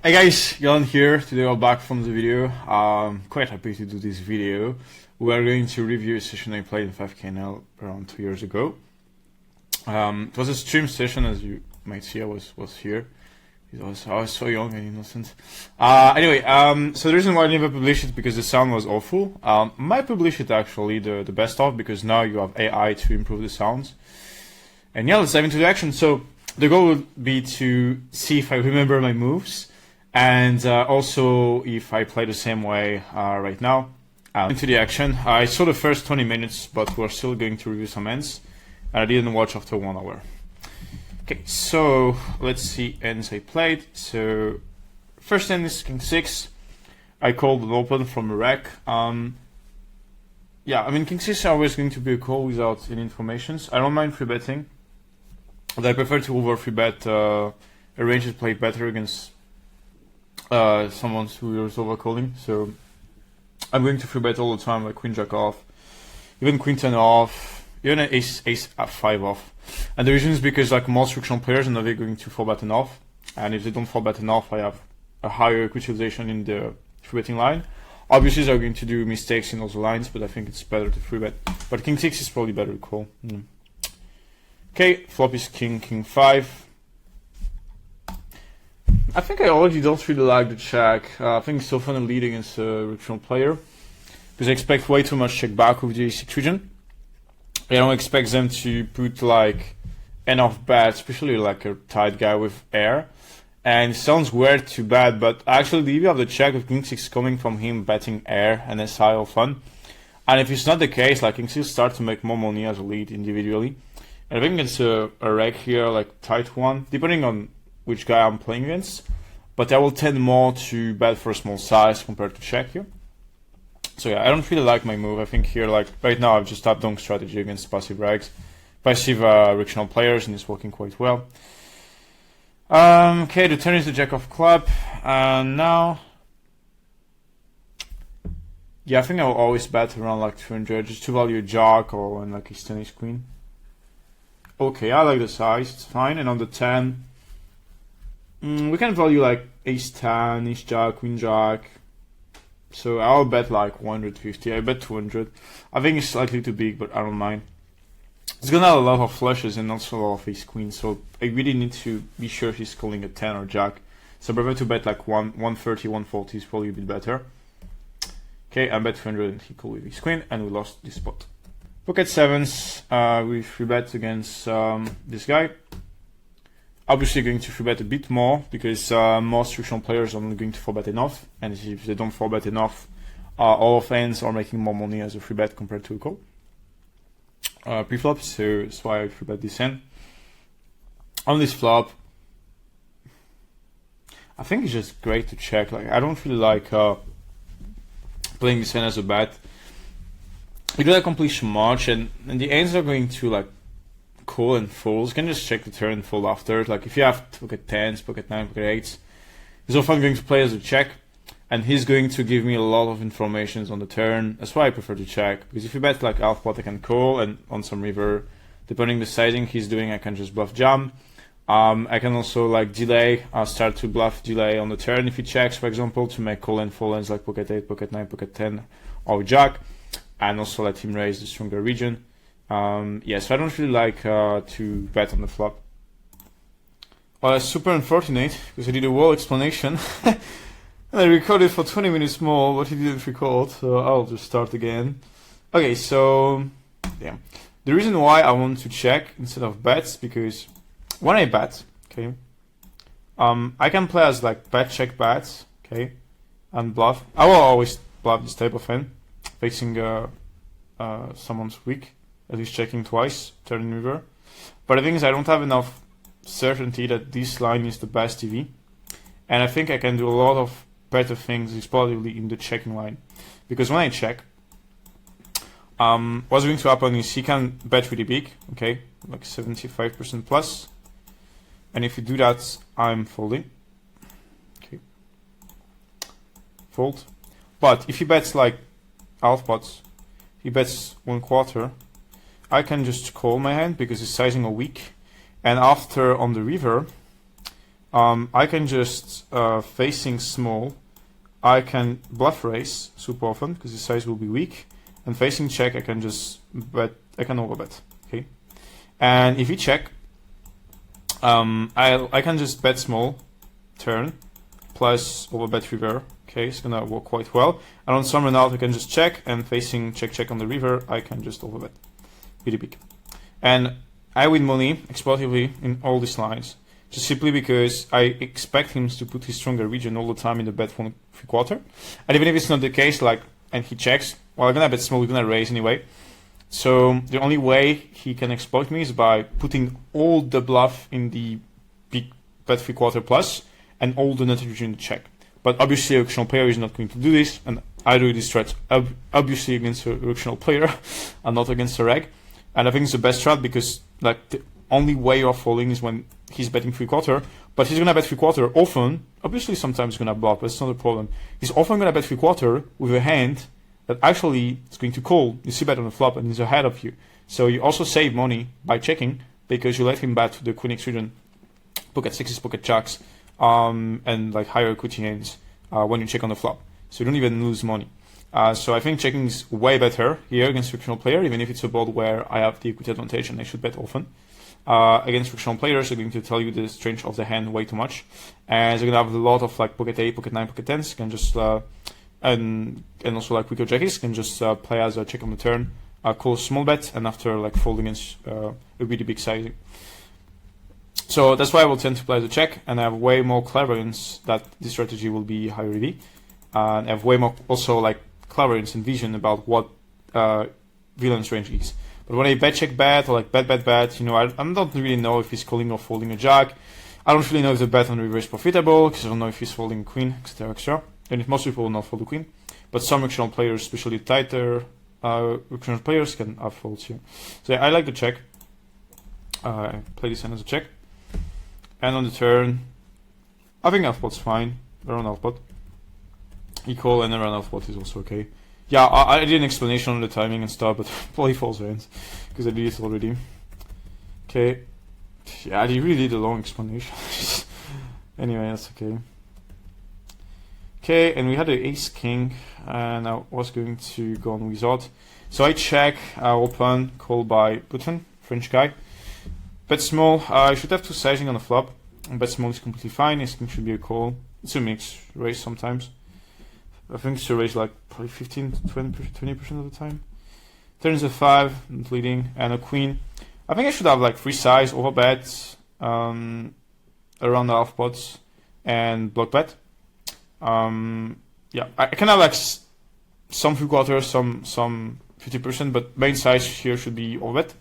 Hey guys, Yolan here. Today we're back from the video. Quite happy to do this video. We are going to review a session I played in 5KNL around 2 years ago. It was a stream session, as you might see. I was here. I was so young and innocent. So the reason why I never published it because the sound was awful. Might publish it actually the best of, because now you have AI to improve the sounds. And yeah, let's dive into the action. So the goal would be to see if I remember my moves. And also if I play the same way right now. Into the action. I saw the first 20 minutes, but we're still going to review some ends. And I didn't watch after 1 hour. Okay, so let's see ends I played. So first end is King 6. I called an open from a rack. King 6 is always going to be a call without any informations. I don't mind free betting, but I prefer to over free bet a range that played better against someone who is overcalling. So I'm going to free bet all the time, like Queen Jack off, even Queen 10 off, even Ace F5 off. And the reason is because like most frictional players are never going to 4-bet an off, and if they don't 4-bet an off, I have a higher utilization in the free betting line. Obviously they're going to do mistakes in other lines, but I think it's better to free bet. But King 6 is probably better to call. Okay, flop is King 5. I think I already don't really like the check. I think it's so fun and lead against a regional player, because I expect way too much check back with the A6 region. I don't expect them to put like enough bets, especially like a tight guy with air. And it sounds weird to bet, but actually the EV of the check with King 6 coming from him betting air and SI all fun. And if it's not the case, like King 6 starts to make more money as a lead individually. And I think it's a reg here, like tight one, depending on which guy I'm playing against, but I will tend more to bet for a small size compared to check here. So yeah, I don't really like my move. I think here, like right now, I've just tapped donk strategy against passive rags, passive regional players, and it's working quite well. Okay, the turn is the Jack of club, and now, yeah, I think I will always bet around like 200, just to value a Jack or when like his 10 is queen. Okay, I like the size, it's fine, and on the 10. We can value like Ace 10, Ace Jack, Queen Jack. So I'll bet like 150. I bet 200. I think it's slightly too big, but I don't mind. It's gonna have a lot of flushes and not so a lot of Ace Queen. So I really need to be sure he's calling a 10 or Jack. So I prefer to bet like 130, 140 is probably a bit better. Okay, I bet 200 and he called with Ace Queen, and we lost this spot. Pocket sevens. We free bet against this guy. Obviously going to free bet a bit more, because most regional players are not going to 4-bet enough, and if they don't 4-bet enough, all of ends are making more money as a free bet compared to a call. Pre-flop, so that's why I free bet this hand. On this flop, I think it's just great to check. Like I don't really like playing this hand as a bet. You don't accomplish much, and the ends are going to like call and fold. You can just check the turn and fold after. Like if you have pocket 10s, pocket 9, pocket 8s, he's often going to play as a check, and he's going to give me a lot of information on the turn. That's why I prefer to check, because if you bet like half pot, I can call, and on some river, depending the sizing he's doing, I can just bluff jam. I can also like delay, start to bluff delay on the turn if he checks, for example, to make call and fold ends like pocket 8, pocket 9, pocket 10, or jack, and also let him raise the stronger region. So I don't really like to bet on the flop. Well, that's super unfortunate, because I did a whole explanation. And I recorded for 20 minutes more, but he didn't record, so I'll just start again. Okay, so, yeah. The reason why I want to check instead of bets, because when I bet, okay, I can play as like bet, check, bets, okay, and bluff. I will always bluff this type of hand, facing someone's weak. At least checking twice, turn river. But the thing is, I don't have enough certainty that this line is the best EV. And I think I can do a lot of better things exploitatively in the checking line. Because when I check, what's going to happen is he can bet really big, okay, like 75% plus. And if you do that, I'm folding. Okay. Fold. But if he bets like half pots, he bets 1/4, I can just call my hand because his sizing are weak. And after on the river, I can just facing small, I can bluff raise super often because the size will be weak, and facing check I can just bet, I can overbet. Okay, and if he check, I can just bet small turn plus overbet river. Okay, it's gonna work quite well. And on some run out I can just check, and facing check check on the river I can just overbet really big, and I win money exploitatively in all these lines, just simply because I expect him to put his stronger region all the time in the bet 1/3, and even if it's not the case, like, and he checks, well, I'm gonna bet small, we're gonna raise anyway. So the only way he can exploit me is by putting all the bluff in the big bet 3/4 plus and all the net region in the check. But obviously, a auctional player is not going to do this, and I do this strat obviously against an auctional player and not against a reg. And I think it's the best strat because, like, the only way you're falling is when he's betting 3/4, but he's gonna bet 3/4 often. Obviously, sometimes he's gonna block, but it's not a problem. He's often gonna bet 3/4 with a hand that actually is going to call. You see bet on the flop, and he's ahead of you. So you also save money by checking because you let him bet the queen X region, pocket sixes, pocket jacks, and like higher equity hands when you check on the flop. So you don't even lose money. So I think checking is way better here against frictional player, even if it's a board where I have the equity advantage and I should bet often. Against frictional players, they're going to tell you the strength of the hand way too much, and they're gonna have a lot of like pocket 8, pocket 9, pocket 10s. Can just and also like weaker jackies can just play as a check on the turn, call small bet, and after like fold against a really big sizing. So that's why I will tend to play as a check, and I have way more cleverness that this strategy will be higher EV, and I have way more also like cleverness and vision about what villain's range is. But when I bet check bet or like bet, you know, I don't really know if he's calling or folding a jack. I don't really know if the bet on the river is profitable because I don't know if he's folding queen, etc. And if most people will not fold the queen, but some auctional players, especially tighter auctional players, can have folds here. So yeah, I like the check. I play this hand as a check, and on the turn, I think half pot's fine. Around half pot, equal, and around half pot is also okay. Yeah, I did an explanation on the timing and stuff, but probably false hands because I did it already. Okay, yeah, I really did a long explanation. Anyway, that's okay. Okay, and we had the ace king, and I was going to go on wizard. So I check, open, call by button, French guy. Bet small, I should have two sizing on the flop. Bet small is completely fine, ace king should be a call. It's a mix, raise sometimes. I think it's a raise like probably 15 to 20% of the time. Turns a 5, not leading, and a queen. I think I should have like free size, over bet, around the half pots, and block bet. Yeah, I can have like some 3/4, some 50%, but main size here should be over bet.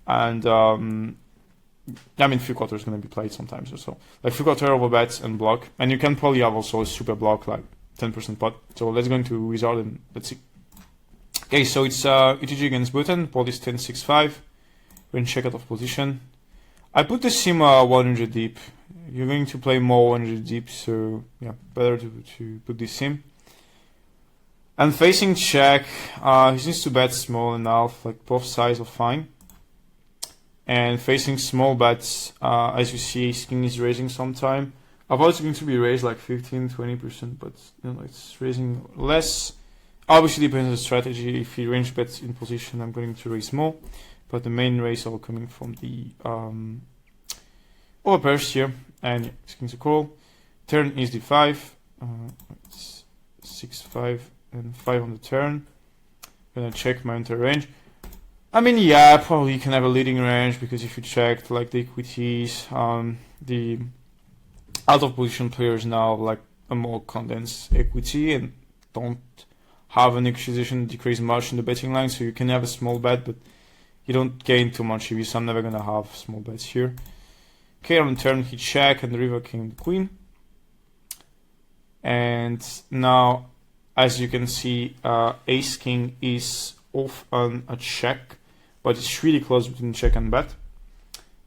And I mean 3/4 is going to be played sometimes or so. Like 3/4 over bets and block, and you can probably have also a super block like 10% pot. So let's go into wizard and let's see. Okay, so it's ETG against button. Board is 10-6-5. We're in check out of position. I put the sim 100 deep. You're going to play more 100 deep, so yeah, better to put this sim. And facing check, he needs to bet small and half, like both sides are fine. And facing small bets, as you see, ace king is raising sometime. I thought it's going to be raised like 15-20%, but you know, it's raising less. Obviously depends on the strategy. If he range bets in position, I'm going to raise more. But the main raise are coming from the over pairs here. And yeah, ace king's a call. Turn is d5. It's 6-5 and 5 on the turn. Gonna check my entire range. I mean, yeah, probably can have a leading range because if you checked like the equities, the out of position players now have like a more condensed equity and don't have an acquisition decrease much in the betting line, so you can have a small bet, but you don't gain too much EV, so I'm never gonna have small bets here. Okay, on turn he check and the river king the queen. And now, as you can see, ace king is off on a check, but it's really close between check and bet.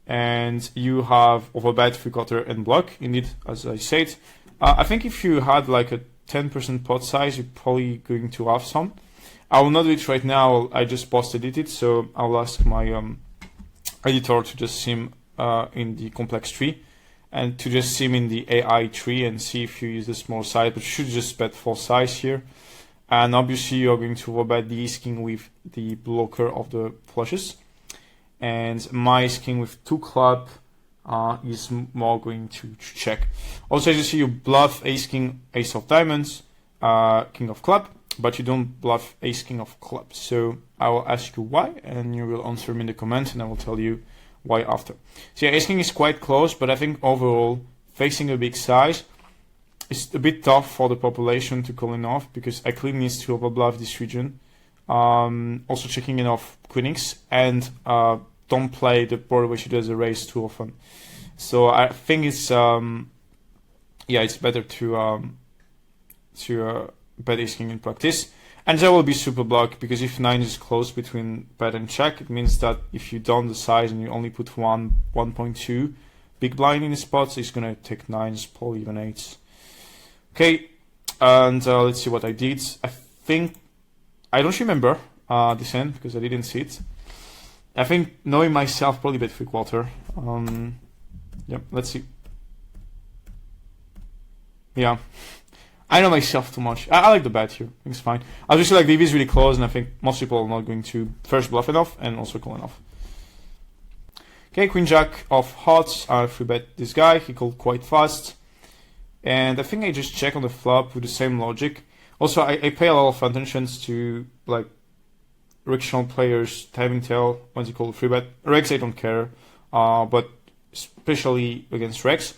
And you have overbet, 3/4 and block, indeed, as I said. I think if you had like a 10% pot size, you're probably going to have some. I will not do it right now, I just post-edit it, so I'll ask my editor to just sim in the complex tree and to just sim in the AI tree and see if you use the small size, but you should just bet full size here. And obviously you're going to overbet the ace king with the blocker of the flushes. And my ace king with 2 club is more going to check. Also, as you see, you bluff ace king, ace of diamonds, king of club, but you don't bluff ace king of clubs. So I will ask you why, and you will answer me in the comments, and I will tell you why after. So yeah, ace king is quite close, but I think overall facing a big size, it's a bit tough for the population to call it off, because I clearly needs to overbluff this region. Also checking it off queen x, and don't play the board where she does a raise too often. So I think it's yeah, it's better to bet ace king in practice. And that will be super block, because if 9 is close between bet and check, it means that if you down the size and you only put 1.2 big blind in the spots, it's gonna take 9s, probably even 8s. Okay, and let's see what I did. I think I don't remember this hand because I didn't see it. I think knowing myself, probably bet 3/4. Yeah, let's see. Yeah. I know myself too much. I like the bet here. I think it's fine. Obviously, like, the EV is really close, and I think most people are not going to first bluff enough and also call enough. Okay, queen jack of hearts. I free bet this guy. He called quite fast. And I think I just check on the flop with the same logic. Also, I pay a lot of attention to, like, recreational players' timing tail once you call free bet. Rex, I don't care, but especially against Rex.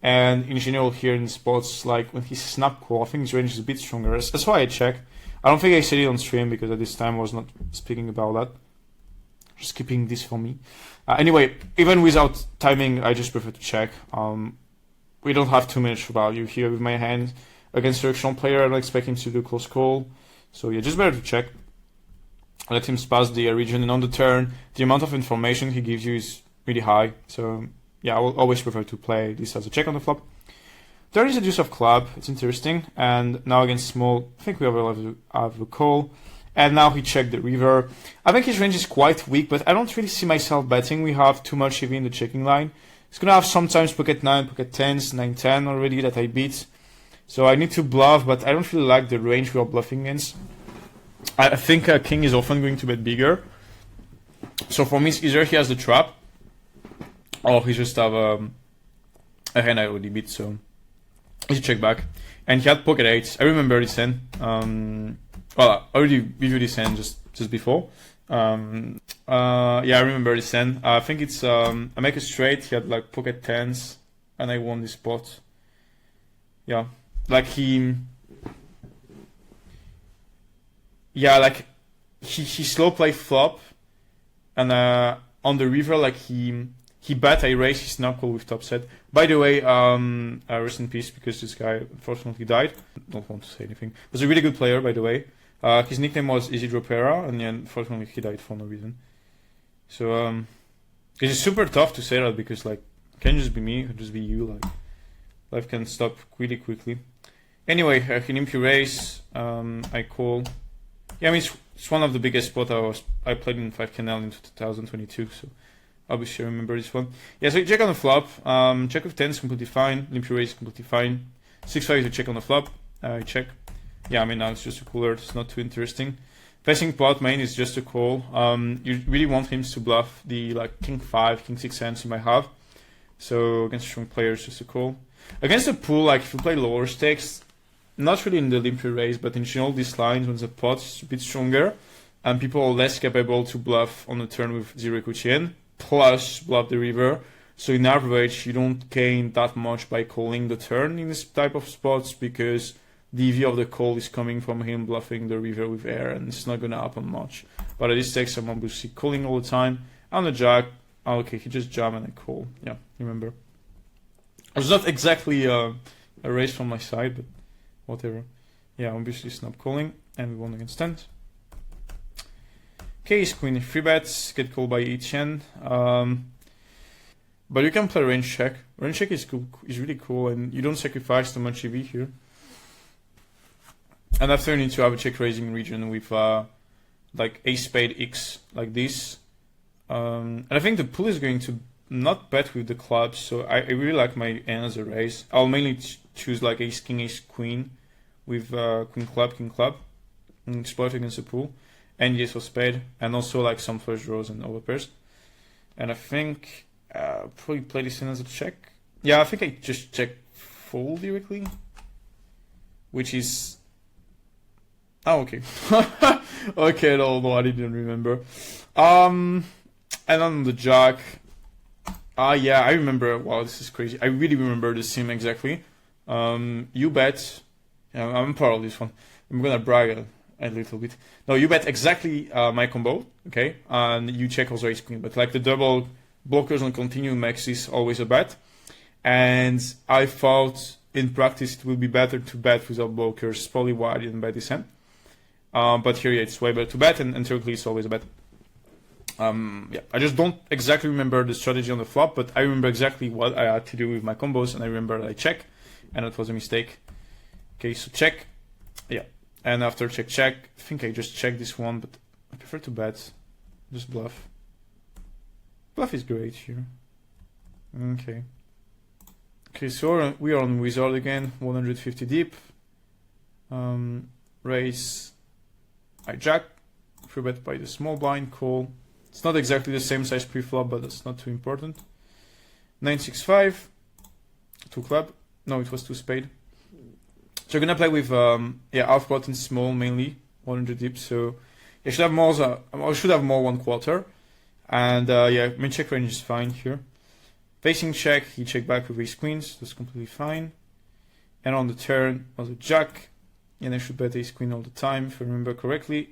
And in general here in spots, like when he's snap call, I think his range is a bit stronger. That's why I check. I don't think I said it on stream because at this time I was not speaking about that. Just keeping this for me. Anyway, even without timing, I just prefer to check. We don't have too much value here with my hand against a recreational player. I'm not expecting to do close call. So yeah, just better to check. Let him pass the region, and on the turn, the amount of information he gives you is really high. So yeah, I will always prefer to play this as a check on the flop. There is a deuce of club. It's interesting. And now against small, I think we have a call. And now he checked the river. I think his range is quite weak, but I don't really see myself betting. We have too much EV in the checking line. He's gonna have sometimes pocket 9, pocket 10s, 9-10 already that I beat. So I need to bluff, but I don't really like the range we are bluffing against. I think king is often going to bet bigger. So for me, it's either he has the trap, or he just have a hand I already beat, so easy check back. And he had pocket 8s. I remember this hand. Well, I already reviewed this hand just before. Yeah, I remember this hand. I think it's I make a straight. He had like pocket 10s, and I won this spot. Yeah, like he slow play flop, and on the river, like he bet, I raised his knuckle with top set. By the way, rest in peace, because this guy unfortunately died. Don't want to say anything. He was a really good player, by the way. His nickname was Easy Dropera, and yeah, unfortunately he died for no reason. So it's super tough to say that, because like, it can just be me, it can just be you. Like, life can stop really quickly. Anyway, he impure raise. I call. Yeah, I mean, it's one of the biggest spots I played in 5KNL in 2022. So obviously I remember this one. Yeah, so you check on the flop. Check with 10 is completely fine. Limp raise is completely fine. 6-5 is a check on the flop. Check. Yeah, I mean, now it's just a cooler. It's not too interesting. Facing pot main is just a call. You really want him to bluff the like king 5, king 6 hands you might have. So against strong players, just a call. Against the pool, like if you play lower stakes, not really in the limp raise, but in general these lines when the pot is a bit stronger and people are less capable to bluff on the turn with 0 equity in, plus bluff the river. So in average, you don't gain that much by calling the turn in this type of spots, because the EV of the call is coming from him bluffing the river with air, and it's not gonna happen much. But at this stakes, I'm obviously calling all the time. On the jack, okay, he just jam and I call. Yeah, remember. It's not exactly a raise from my side, but whatever. Yeah, obviously snap calling, and we won against 10. Okay, ace queen 3 bets, get called by Etienne. But you can play range check. Range check is cool, is really cool, and you don't sacrifice too much EV here. And after you need to have a check raising region with like ace spade X like this. And I think the pool is going to not bet with the clubs, so I really like my hand as a raise. I'll mainly choose like ace king, ace queen with king club, and exploit against the pool, and ace for spade, and also like some flush draws and overpairs. And I think probably play this in as a check. Yeah, I think I just check fold directly, which is okay. Okay, no, I didn't remember. And on the jack. Yeah, I remember. Wow, this is crazy. I really remember the sim exactly. You bet. I'm proud of this one. I'm gonna brag a little bit. No, you bet exactly my combo, okay? And you check also ace queen. But like the double blockers on continue makes this always a bet. And I thought in practice it would be better to bet without blockers. Probably why I didn't bet this hand. But here, yeah, it's way better to bet, and theoretically it's always a bet. Yeah, I just don't exactly remember the strategy on the flop, but I remember exactly what I had to do with my combos, and I remember that I check, and that was a mistake. Okay, so check, yeah, and after check, I think I just checked this one, but I prefer to bet, just bluff. Bluff is great here. Okay. Okay, so we are on wizard again, 150 deep. Raise, I jack, free bet by the small blind, call. It's not exactly the same size pre-flop, but that's not too important. 9-6-5, 2 club. No, it was 2 spade. So you're gonna play with yeah, half pot and small mainly, 100 deep. So I should have more. I should have more 1/4. And yeah, main check range is fine here. Facing check, he check back with ace queens. That's completely fine. And on the turn, was a jack, and I should bet ace queen all the time if I remember correctly.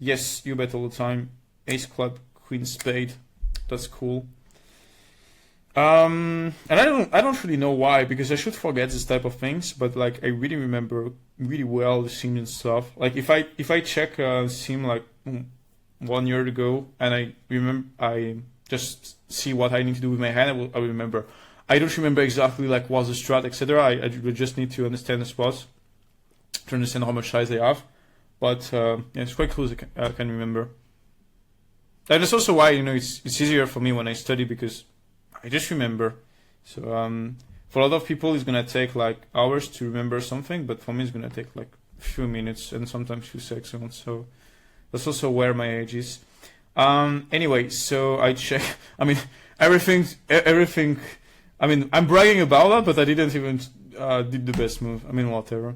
Yes, you bet all the time. Ace club, queen spade. That's cool. And I don't really know why, because I should forget this type of things, but like I really remember really well the sim and stuff. Like if I check a sim like 1 year ago and I just see what I need to do with my hand, I will remember. I don't remember exactly like what's the strat, etc. I just need to understand the spots to understand how much size they have. But yeah, it's quite cool as I can remember. And that's also why, you know, it's easier for me when I study, because I just remember. So for a lot of people, it's gonna take like hours to remember something, but for me, it's gonna take like a few minutes and sometimes few seconds. So that's also where my age is. Anyway, so I check. I mean, everything. I mean, I'm bragging about that, but I didn't even did the best move. I mean, whatever.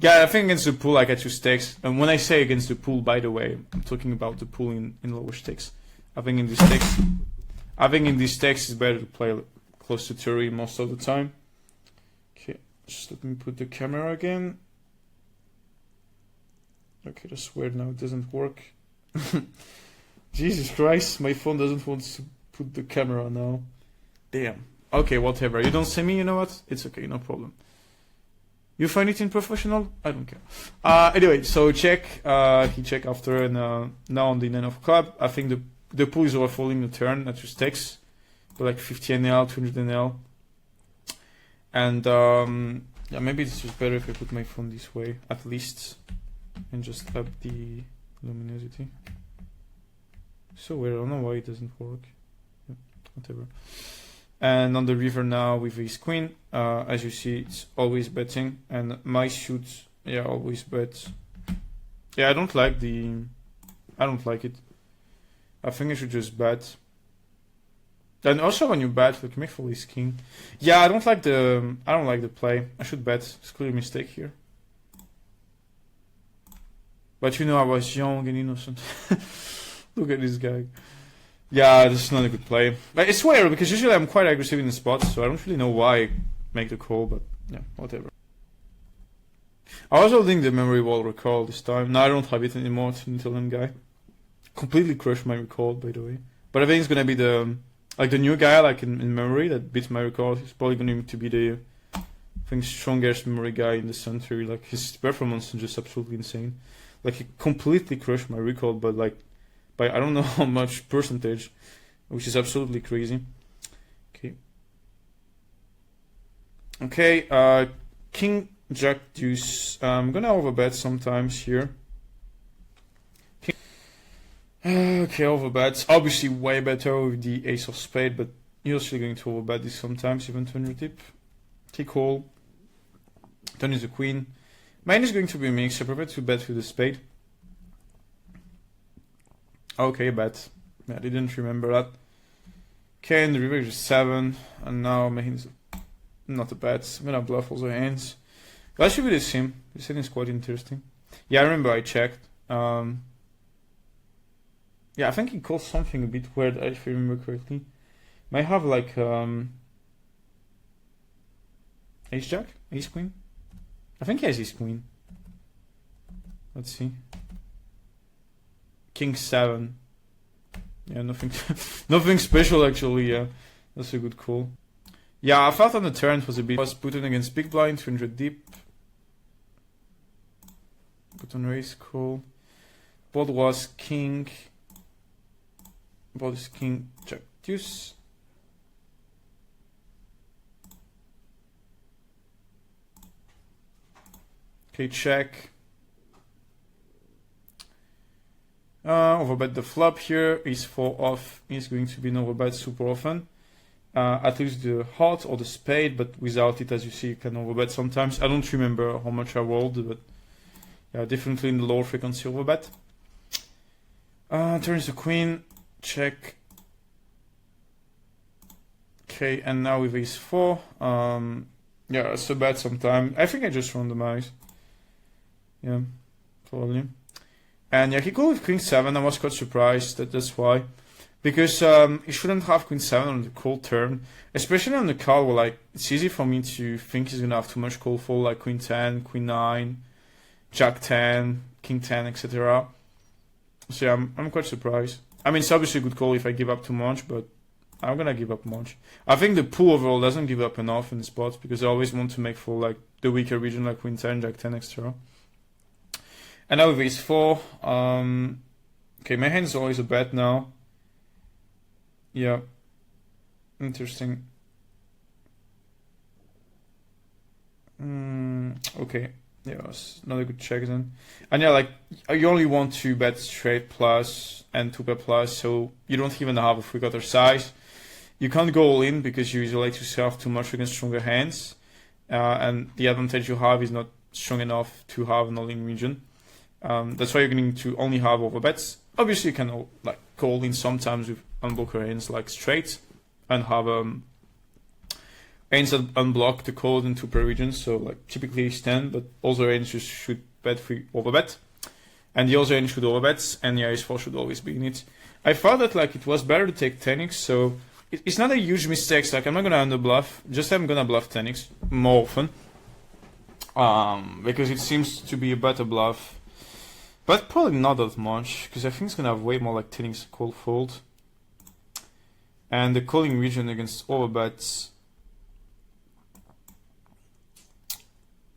Yeah, I think against the pool I get 2 stakes. And when I say against the pool, by the way, I'm talking about the pool in lower stakes. I think in these stakes it's better to play close to 30 most of the time. Okay, just let me put the camera again. Okay, that's weird now, it doesn't work. Jesus Christ, my phone doesn't want to put the camera now. Damn. Okay, whatever. You don't see me, you know what? It's okay, no problem. You find it in professional? I don't care. Anyway, so check. He check after, and now on the 9 of club. I think the pool is overfolding the turn at 2 stakes, but like 50 NL, 200 NL, and yeah, maybe it's just better if I put my phone this way at least, and just up the luminosity. So weird. I don't know why it doesn't work. Yeah, whatever. And on the river now with ace queen, as you see, it's always betting, and my suits, yeah, always bet. Yeah, I don't like it. I think I should just bet. And also when you bet, like make for ace king. Yeah, I don't like the play. I should bet. It's clearly a mistake here. But you know, I was young and innocent. Look at this guy. Yeah, this is not a good play. But it's weird because usually I'm quite aggressive in the spots, so I don't really know why I make the call, but yeah, whatever. I was holding the memory wall recall this time. Now I don't have it anymore, it's an Italian guy. Completely crushed my recall, by the way. But I think it's gonna be the new guy, like in memory, that beats my recall. He's probably going to be the, I think, strongest memory guy in the century. Like his performance is just absolutely insane. Like he completely crushed my recall, but like by I don't know how much percentage, which is absolutely crazy. Okay, King Jack Deuce. I'm gonna overbet sometimes here. Okay, overbets. Obviously way better with the ace of spade, but you're still going to overbet this sometimes, even 200 tip. Okay, call. Turn is the queen. Mine is going to be a mix. I prefer to bet with the spade. Okay, bet. Yeah, I didn't remember that. Okay, and the river is 7, and now my hand's not a bet. I'm gonna bluff also hands. That should be the same. This hand is quite interesting. Yeah, I remember I checked. Yeah, I think he calls something a bit weird, if I remember correctly. Might have like ace jack, ace queen. I think he has ace queen. Let's see. King 7. Yeah, nothing, nothing special actually. Yeah, that's a good call. Yeah, I thought on the turn it was a bit. Was put in against big blind, 200 deep. Put on raise call. Board was king. Board is king jack deuce. Okay, check. Overbet the flop here. Ace 4 off is going to be an overbet super often. At least the heart or the spade, but without it, as you see, you can overbet sometimes. I don't remember how much I rolled, but yeah, definitely in the lower frequency overbet. Turns the queen, check. Okay, and now with ace 4. Yeah, it's a bet sometime. I think I just randomized. Yeah, probably. And yeah, he called with queen 7. I was quite surprised that's why. Because he shouldn't have queen 7 on the call turn. Especially on the call where like it's easy for me to think he's gonna have too much call for like queen 10, queen 9, jack 10, king 10, etc. So yeah, I'm quite surprised. I mean, it's obviously a good call if I give up too much, but I'm gonna give up much. I think the pool overall doesn't give up enough in the spots because I always want to make for like the weaker region like queen 10, jack 10, etc. And now with ace 4. Okay, my hand's always a bet now. Yeah. Interesting. Okay. Yeah, it's not a good check then. And yeah, like you only want to bet straight plus and 2 bet plus, so you don't even have a 3/4 size. You can't go all in because you isolate yourself too much against stronger hands. And the advantage you have is not strong enough to have an all-in region. That's why you're going to only have overbets. Obviously, you can like call in sometimes with unblocker hands like straight and have hands that unblock the call in 2 per region. So like typically ace 10, but also hands just should bet free overbet, and the other hand should overbet, and the ace 4 should always be in it. I thought that like it was better to take 10x, so it's not a huge mistake. So, like I'm not gonna under bluff, just I'm gonna bluff 10x more often, because it seems to be a better bluff. But probably not that much, because I think it's gonna have way more like 10x call fold. And the calling region against overbets.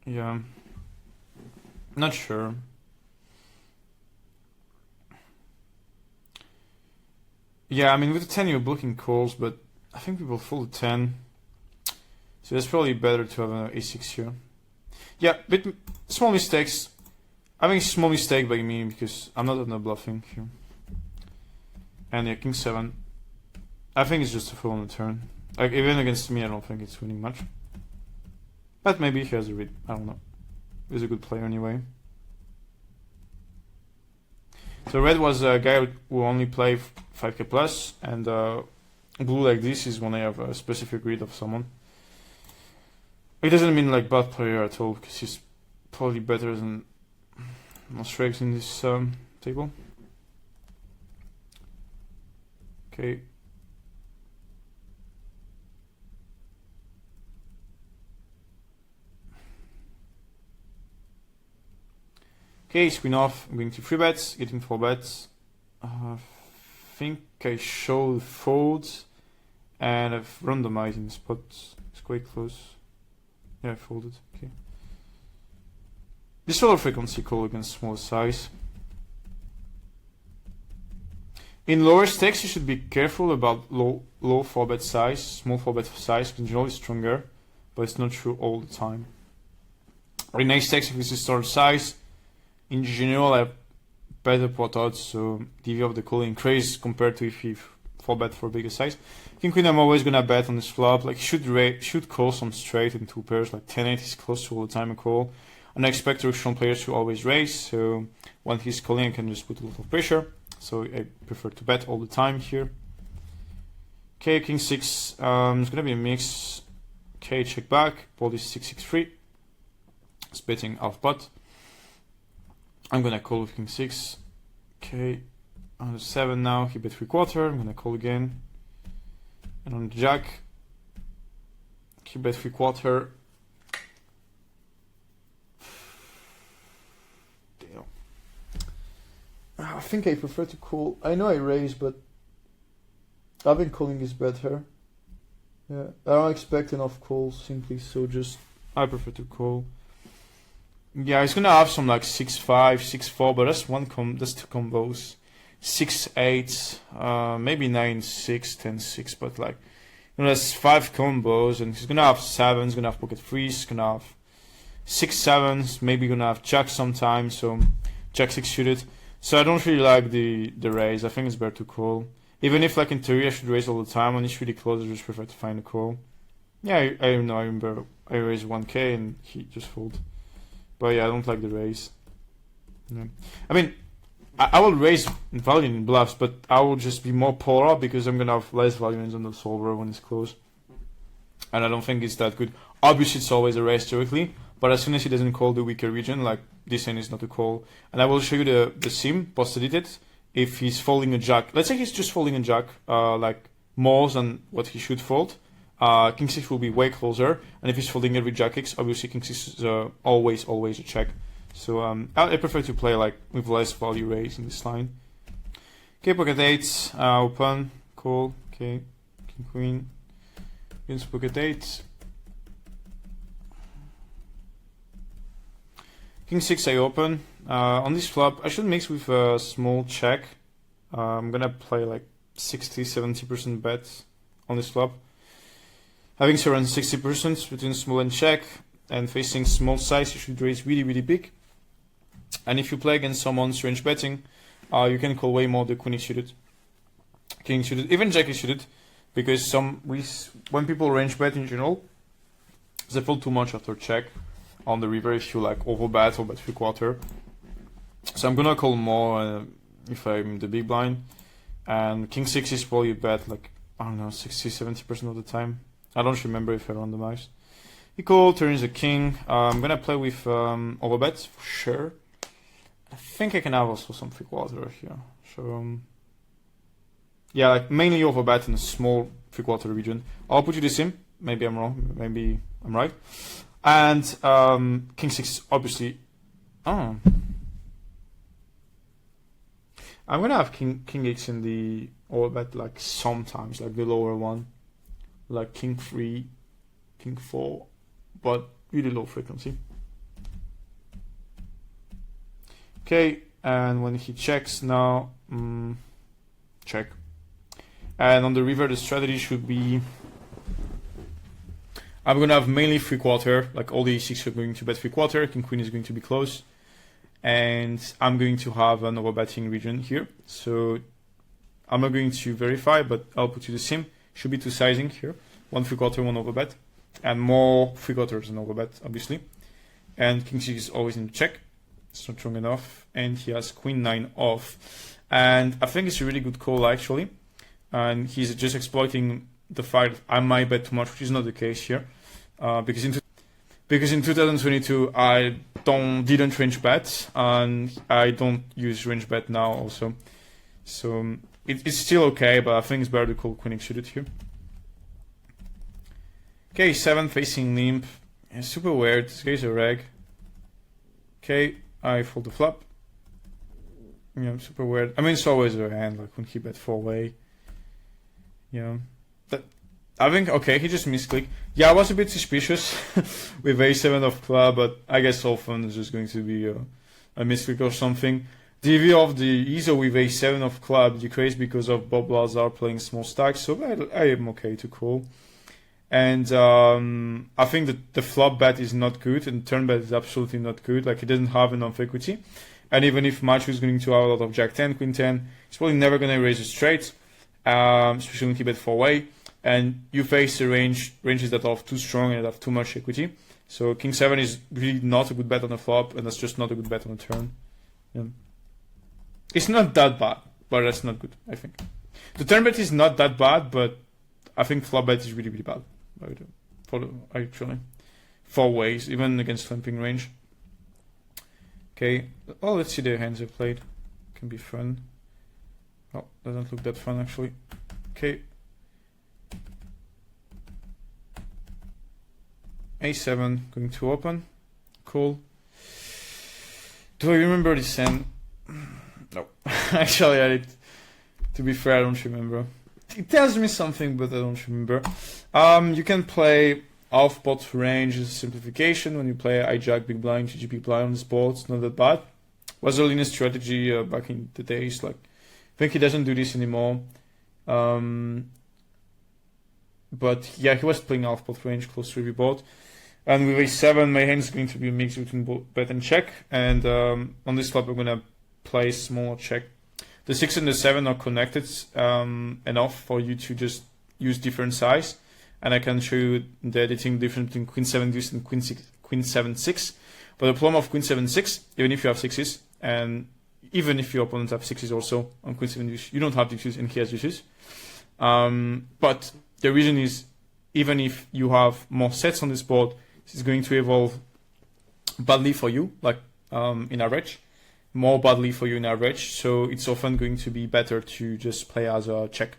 Yeah. Not sure. Yeah, I mean with the 10 you're blocking calls, but I think people fold the 10. So it's probably better to have an a6 here. Yeah, bit small mistakes. I think it's a small mistake by me because I'm not under bluffing here. And yeah, king 7. I think it's just a fold on the turn. Like even against me, I don't think it's winning much. But maybe he has a read. I don't know. He's a good player anyway. So red was a guy who only play 5k plus, and blue like this is when I have a specific read of someone. It doesn't mean like bad player at all because he's probably better than most strikes in this table. Okay. Okay, queen off. I'm going to 3 bets, getting 4 bets. I think I show folds, and I've randomized in the spot. It's quite close. Yeah, I folded. Okay. This lower frequency call against small size. In lower stakes, you should be careful about low 4-bet size, small 4-bet size, because generally it's stronger, but it's not true all the time. In high stakes, if this is storage size, in general, I better pot odds, so DV of the call increase compared to if he 4-bet for bigger size. King Queen I'm always gonna bet on this flop. Like should call some straight in 2 pairs. Like 10-8 is close to all the time a call. And I expect traditional players to always raise, so when he's calling I can just put a lot of pressure. So I prefer to bet all the time here. Okay, King 6 is gonna be a mix. Okay, check back. Board is 6-6-3. It's betting half pot. I'm gonna call with King 6. Okay, on the 7 now, he bet 3/4. I'm gonna call again. And on the Jack, he bet 3/4. Damn. I think I prefer to call. I know I raise, but I think calling is better. Yeah, I don't expect enough calls simply, so just I prefer to call. Yeah, he's gonna have some like 6-5, 6-4, but that's that's 2 combos. 6-8, maybe 9-6, 10-6, but like, you know, that's 5 combos, and he's gonna have 7s, gonna have pocket 3s, he's gonna have 6-7s, maybe gonna have Jack sometimes, so Jack 6 suited. So I don't really like the raise. I think it's better to call. Even if like in theory I should raise all the time, when it's really close I just prefer to find a call. Yeah, I know, I remember I raised 1k and he just folded. But yeah, I don't like the raise. Yeah. I mean, I will raise value in bluffs, but I will just be more polar because I'm gonna have less value on the solver when it's close. And I don't think it's that good. Obviously it's always a raise theoretically, but as soon as he doesn't call the weaker region, like this end is not a call. And I will show you the sim post-edited. If he's folding a Jack, let's say he's just folding a Jack, like more than what he should fold, King 6 will be way closer, and if he's folding every Jack X, obviously King 6 is always a check. So I prefer to play like with less value raise in this line. Okay, pocket 8, open, call, okay, King Queen, against pocket 8. King 6 I open. On this flop, I should mix with a small check. I'm gonna play like 60-70% bets on this flop. Having around 60% between small and check, and facing small size, you should raise really big. And if you play against someone's range betting, you can call way more the queen is suited, king is suited, even jack is suited, because when people range bet in general, they fold too much after check on the river if you like overbet or bet 3/4. So I'm gonna call more if I'm the big blind, and king 6 is probably a bet like, I don't know, 60-70% of the time. I don't remember if I randomized. He called, turns a king. I'm gonna play with overbets for sure. I think I can have also some 3/4 here. So yeah, like mainly overbet in a small 3/4 region. I'll put you this in. Maybe I'm wrong. Maybe I'm right. And king 6 obviously. Oh. I'm gonna have king 8 in the overbet like sometimes, like the lower one, like king 3, king 4, but really low frequency. Okay, and when he checks now, check. And on the river, the strategy should be, I'm gonna have mainly 3/4, like all the e6 are going to bet 3/4, king queen is going to be close, and I'm going to have an overbetting region here. So I'm not going to verify, but I'll put you the sim. Should be 2 sizing here, 1 3/4, 1 overbet, and more 3/4 than overbet, obviously. And king 6 is always in check. It's not strong enough, and he has queen 9 off, and I think it's a really good call actually, and he's just exploiting the fact that I might bet too much, which is not the case here, because in 2022 I didn't range bet, and I don't use range bet now also, so it's still okay, but I think it's better to call queen X suited here. Okay, 7 facing limp, yeah, super weird. This guy's a reg. Okay, I fold the flop. Yeah, super weird. I mean, it's always a hand, like when he bet 4-way. Yeah. I think, okay, he just misclicked. Yeah, I was a bit suspicious with a7 of club, but I guess often it's just going to be a misclick or something. The view of the ISO with a7 of club decreased because of Bob Lazar playing small stacks, so I am okay to call. And I think that the flop bet is not good, and turn bet is absolutely not good. Like, he doesn't have enough equity. And even if Machu is going to have a lot of Jack 10, Queen 10, he's probably never going to raise a straight, especially when he bet 4-way. And you face the ranges that are too strong and that have too much equity. So King 7 is really not a good bet on the flop, and that's just not a good bet on the turn. Yeah. It's not that bad, but that's not good, I think. The turn bet is not that bad, but I think flop bet is really, really bad. Actually. 4 ways, even against slumping range. Okay, oh, let's see the hands I played. Can be fun. Oh, doesn't look that fun actually. Okay. A7 going to open. Cool. Do I remember this hand? No. Actually, to be fair, I don't remember. It tells me something, but I don't remember. You can play half-pot range as a simplification when you play hijack, big blind, GG big blind on this board. It's not that bad. Was a linear strategy back in the days. Like, I think he doesn't do this anymore. But yeah, he was playing half-pot range close to every board. And with a7, my hand is going to be a mix between bet and check. And on this flop, I'm going to play small check. The 6 and the 7 are connected enough for you to just use different size. And I can show you the editing difference between Queen 7 deuce and Queen 7 6. But the problem of Queen 7 6, even if you have 6s, and even if your opponent have 6s also on Queen 7 deuce, you don't have deuces and he has deuces. But the reason is, even if you have more sets on this board, this is going to evolve badly for you, like in average. More badly for you in average. So it's often going to be better to just play as a check.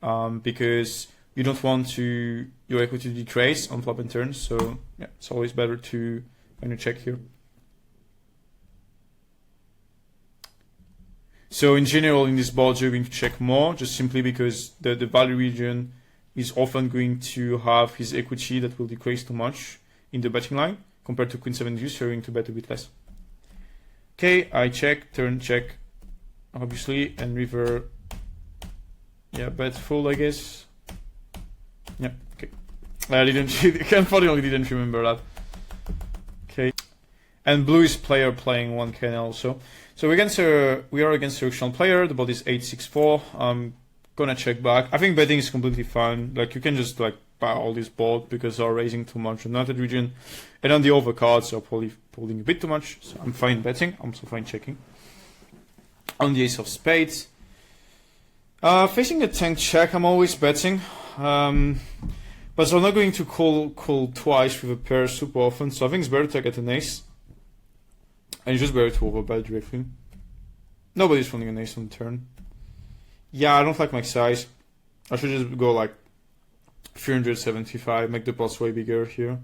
Because you don't want your equity to decrease on flop and turn, so yeah, it's always better to find a check here. So in general, in this board, you're going to check more, just simply because the value region is often going to have his equity that will decrease too much in the betting line, compared to Queen 7 deuce, you're going to bet a bit less. Okay, I check, turn check, obviously, and river, yeah, bet fold, I guess. Yeah, okay. I unfortunately didn't remember that. Okay. And blue is player playing 1K also. So we are against a auction player. The board is 8-6-4. I'm gonna check back. I think betting is completely fine. Like, you can just like buy all this board because they're raising too much in United region. And on the overcards are probably holding a bit too much. So I'm fine betting. I'm also fine checking. On the ace of spades. Facing a tank check, I'm always betting. But I'm not going to call twice with a pair super often, so I think it's better to get an ace. And it's just better to overbet directly. Nobody's running an ace on the turn. Yeah, I don't like my size. I should just go like 375, make the pots way bigger here.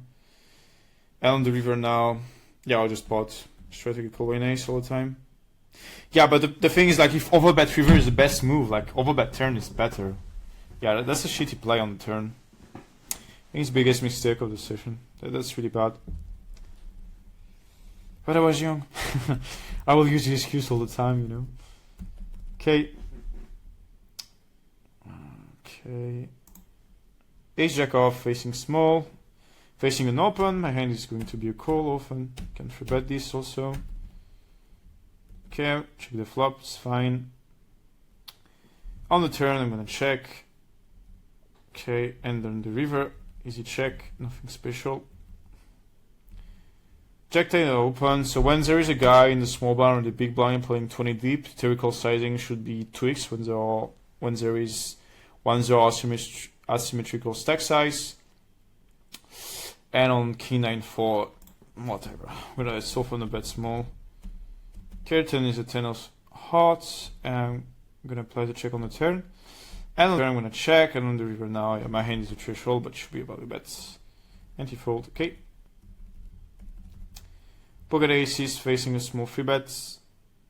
And on the river now, yeah, I'll just pot. Just try to get call an ace all the time. Yeah, but the thing is, like, if overbet river is the best move, like overbet turn is better. Yeah, that's a shitty play on the turn. I think it's the biggest mistake of the session. That's really bad. But I was young. I will use the excuse all the time, you know. Okay. Okay. Ace jack off, facing small. Facing an open. My hand is going to be a call often. Can free bet this also. Okay, check the flop, it's fine. On the turn, I'm gonna check. Okay, and then the river, easy check, nothing special. Jack 10 open, so when there is a guy in the small blind or the big blind playing 20 deep, theoretical sizing should be 2x when there is asymmetrical stack size. And on king 9-4, whatever, whether it's often a bet small. Curtain is a 10 of hearts, and I'm gonna play the check on the turn. And on the turn I'm gonna check, and on the river now, yeah, my hand is a threshold, but should be about the bets. Anti-fold, okay. Pocket aces facing a small free bet.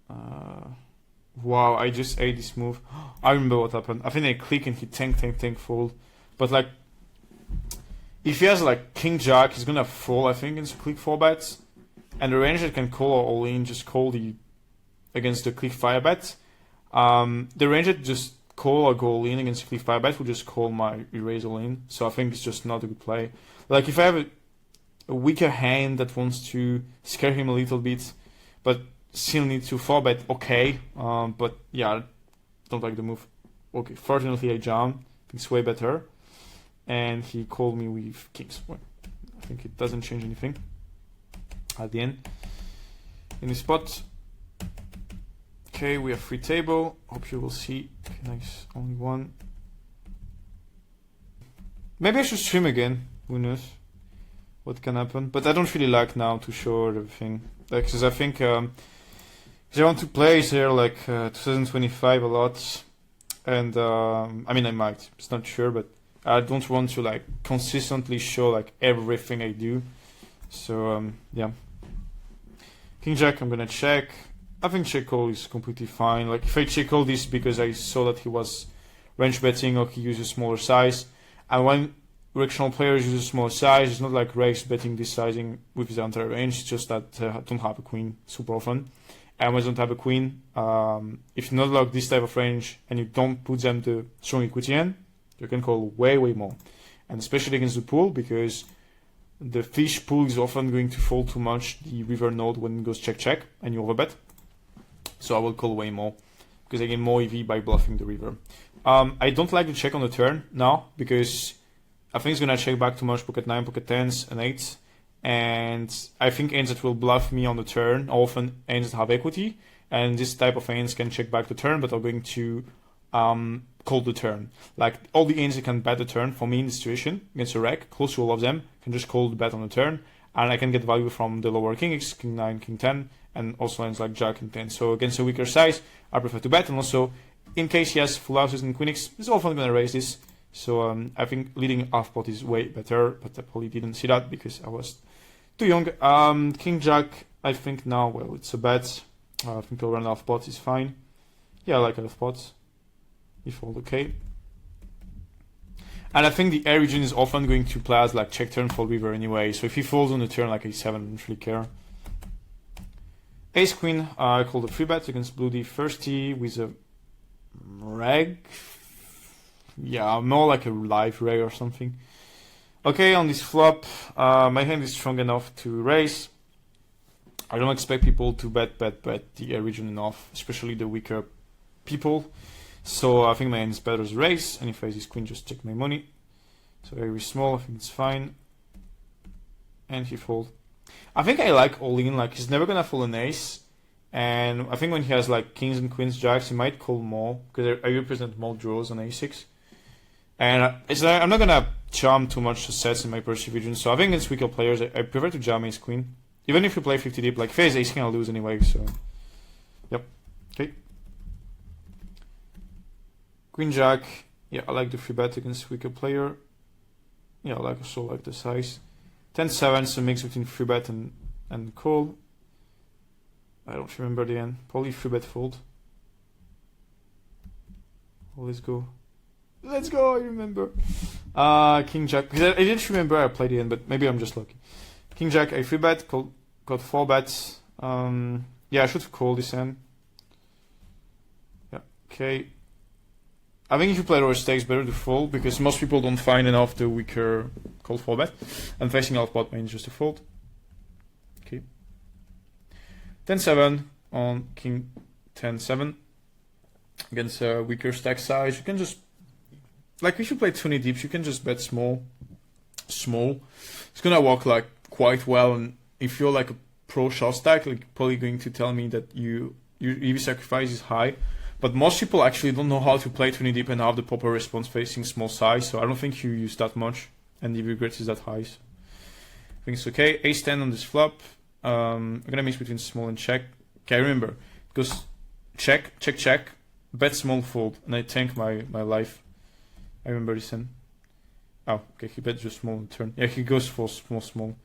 Wow, I just ate this move. I remember what happened. I think I click and he tank fold. But like, if he has like king jack, he's gonna fold, I think, against click 4 bets. And the range that can call or all in, just call against the click 5 bet. The range that just call or go all in against click 5 bet will just call my erase all in. So I think it's just not a good play. Like, if I have a weaker hand that wants to scare him a little bit, but still need to 4-bet, okay, but yeah, I don't like the move. Okay, fortunately I jammed. I think it's way better. And he called me with kings. Well, I think it doesn't change anything at the end. In the spot. Okay, we have free table. Hope you will see. Okay, nice. Only one. Maybe I should stream again. Who knows what can happen? But I don't really like now to show everything. Like, because I think I want to play here like 2025 a lot. And I mean, I might. It's not sure, but I don't want to like consistently show like everything I do. So yeah. King Jack, I'm gonna check. I think check call is completely fine. Like if I check call this because I saw that he was range betting or he uses smaller size. And when directional players use a smaller size, it's not like race betting this sizing with his entire range. It's just that I don't have a queen super often. And when I don't have a queen, if you not like this type of range and you don't put them the strong equity in, you can call way more. And especially against the pool, because the fish pool is often going to fold too much the river node when it goes check and you overbet. So I will call way more because I gain more EV by bluffing the river. I don't like to check on the turn now because I think it's gonna check back too much pocket 9, pocket 10s, and 8s. And I think hands that will bluff me on the turn are often hands that have equity. And this type of hands can check back the turn, but are going to call the turn. Like all the hands that can bet the turn for me in this situation against a rec, close to all of them, can just call the bet on the turn. And I can get value from the lower king X, king 9, king 10, and also hands like jack and 10. So against a weaker size, I prefer to bet. And also, in case he has full houses and queen X, he's often going to raise this. So I think leading half pot is way better, but I probably didn't see that because I was too young. King jack, I think now, well, it's a bet. I think I'll run half pot is fine. Yeah, I like half pot. He fold, okay. And I think the air region is often going to play as like check turn fold river anyway. So if he folds on the turn like a7, I don't really care. Ace queen, I call the free bet against blue d30 with a reg. Yeah, more like a live reg or something. Okay, on this flop, my hand is strong enough to raise. I don't expect people to bet the air region enough, especially the weaker people. So I think my hand is better as a raise, and if I ace queen, just check my money. So very small, I think it's fine. And he fold. I think I like all in, like he's never gonna fold an ace. And I think when he has like kings and queens, jacks, he might call more, because I represent more draws on a6. And I'm not gonna jam too much to sets in my perceived region, so I think against weaker players, I prefer to jam ace queen. Even if you play 50 deep, like if I ace king, I'll lose anyway, so. Yep. Okay. Queen jack, yeah, I like the free bet against weaker player. Yeah, I also like the size. 10-7, so mix between free bet and call. I don't remember the end. Probably free bet fold. Oh, let's go. Let's go, I remember. King jack, because I didn't remember I played the end, but maybe I'm just lucky. King jack, I free bet, got 4 bets. Yeah, I should call this end. Yeah, okay. I think if you play lower stakes, better to fold, because most people don't find enough the weaker call 4 bet. And facing half pot means just to fold. Okay. 10-7 on king 10-7. Against a weaker stack size, you can just, like if you play 20 deeps, you can just bet small. It's gonna work like quite well, and if you're like a pro short stack, like probably going to tell me that your EV sacrifice is high. But most people actually don't know how to play 20 deep and have the proper response facing small size, so I don't think you use that much, and the regrets is that high. So I think it's okay. Ace 10 on this flop. I'm gonna mix between small and check. Okay, remember, it goes check, bet small, fold, and I tank my life. I remember this hand. Oh, okay, he bet just small on turn. Yeah, he goes for small.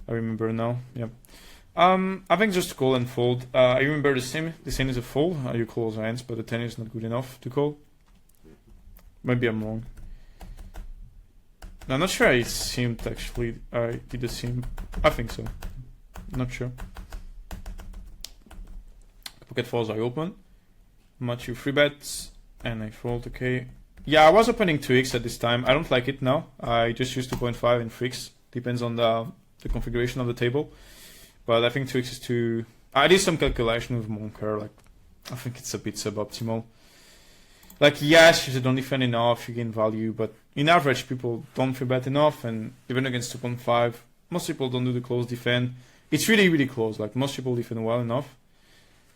I remember now. Yeah. I think just call and fold. I remember the same. This hand is a fold. You call also hands, but the 10 is not good enough to call. Maybe I'm wrong. No, I'm not sure I seemed actually. I did the same. I think so. Not sure. Pocket fours I open. Match you 3 bets. And I fold, okay. Yeah, I was opening 2x at this time. I don't like it now. I just use 2.5 and 3x. Depends on the configuration of the table. But I think 2x is too... I did some calculation with Monker, like, I think it's a bit suboptimal. Like, yes, if you don't defend enough, you gain value, but in average, people don't free bet enough, and even against 2.5, most people don't do the close defend. It's really, really close, like, most people defend well enough,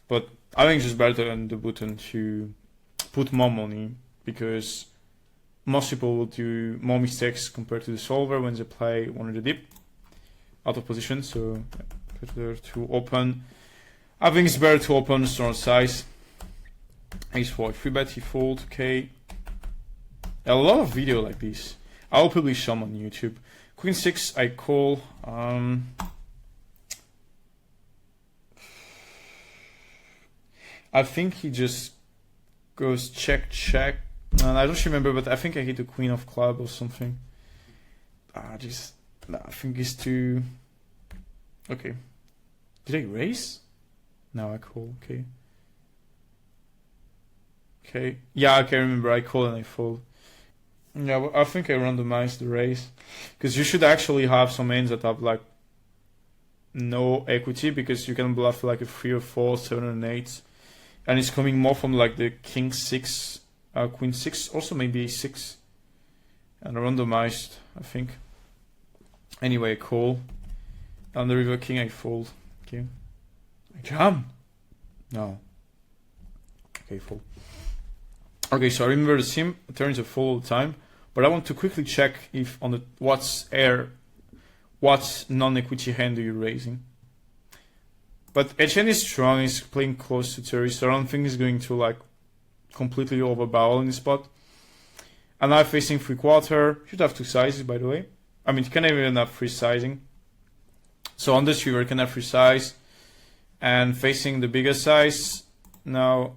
but I think it's just better on the button to put more money, because most people will do more mistakes compared to the solver when they play 100 deep out of position, so better to open. I think it's better to open strong size. Ace-4, free bet, he fold, okay. A lot of video like this. I'll publish some on YouTube. Queen 6, I call. I think he just goes check, check. And I don't remember, but I think I hit the Queen of Club or something. I think it's too... Okay. Did I raise? No, I call, okay. Okay, yeah, okay, remember, I call and I fold. Yeah, well, I think I randomized the raise. Because you should actually have some hands that have, like, no equity, because you can bluff, like, a 3 or 4, 7 and 8. And it's coming more from, like, the King 6, Queen 6, also maybe 6. And randomized, I think. Anyway, I call. On the river king, I fold. Okay. I jam. No. Okay, fold. Okay, so I remember the sim turns a fold all the time, but I want to quickly check if on the what non-equity hand are you raising. But HN is strong, he's playing close to 30, so I don't think he's going to like completely overbarrel in this spot. And now facing 3/4, should have 2 sizes by the way. I mean, you can even have 3 sizing. So on this river, you can have 3 size, and facing the bigger size, now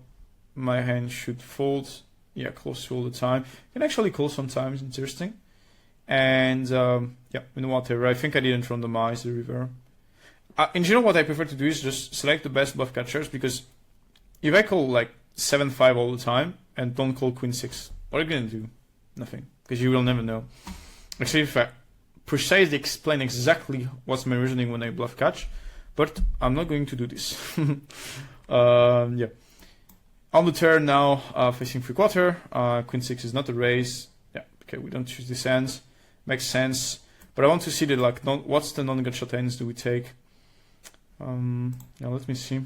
my hand should fold, yeah, close to all the time. You can actually call sometimes, interesting. And yeah, in whatever, I think I didn't randomize the river. In general, what I prefer to do is just select the best bluff catchers, because if I call like 7-5 all the time and don't call Queen 6, what are you gonna do? Nothing, because you will never know. Actually, if I precisely explain exactly what's my reasoning when I bluff catch, but I'm not going to do this. Yeah. On the turn now, facing 3/4, Queen 6 is not a raise. Yeah, okay, we don't choose this hands. Makes sense. But I want to see the like, what's the non-gutshot hands do we take? Now let me see.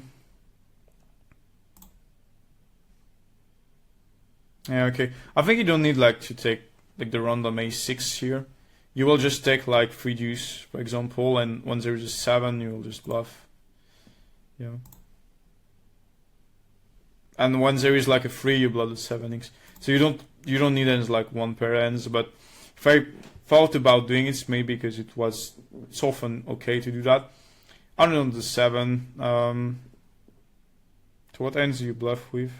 Yeah, okay. I think you don't need like to take like the random A6 here. You will just take like 3 deuce, for example, and when there is a 7, you will just bluff. Yeah. And when there is like a 3, you bluff the 7x. So you don't need ends like 1 pair ends. But if I thought about doing it, maybe because it's often okay to do that. I don't know the 7. To what ends do you bluff with?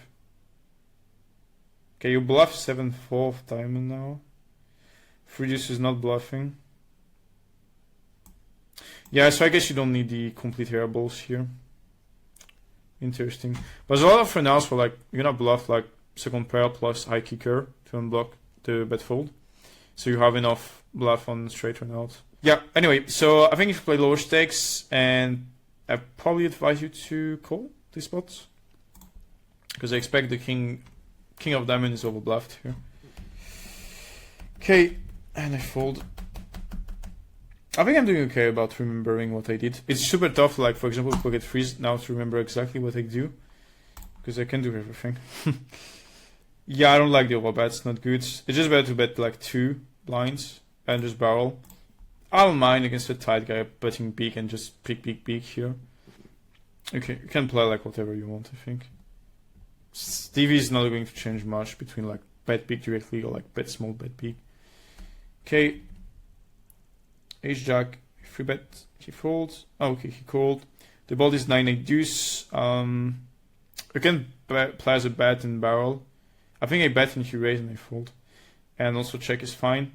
Okay, you bluff 7/4 diamond now. 3 deuce is not bluffing. Yeah, so I guess you don't need the complete airballs here. Interesting. But there's a lot of finals where like you're gonna bluff like second pair plus high kicker to unblock the bet fold. So you have enough bluff on straight run out. Yeah, anyway, so I think if you play lower stakes, and I probably advise you to call this spot. Because I expect the king of diamond is over bluffed here. Okay, and I fold. I think I'm doing okay about remembering what I did. It's super tough, like for example, if I get freeze now to remember exactly what I do. Because I can do everything. Yeah, I don't like the overbet, it's not good. It's just better to bet like 2 blinds and just barrel. I don't mind against a tight guy betting big and just big here. Okay, you can play like whatever you want, I think. Stevie is not going to change much between like bet big directly or like bet small, bet big. Okay. Ace jack, free bet, he folds. Oh, okay, he called. The board is 9-8 deuce. You can play as a bet and barrel. I think I bet and he raised and I fold. And also check is fine.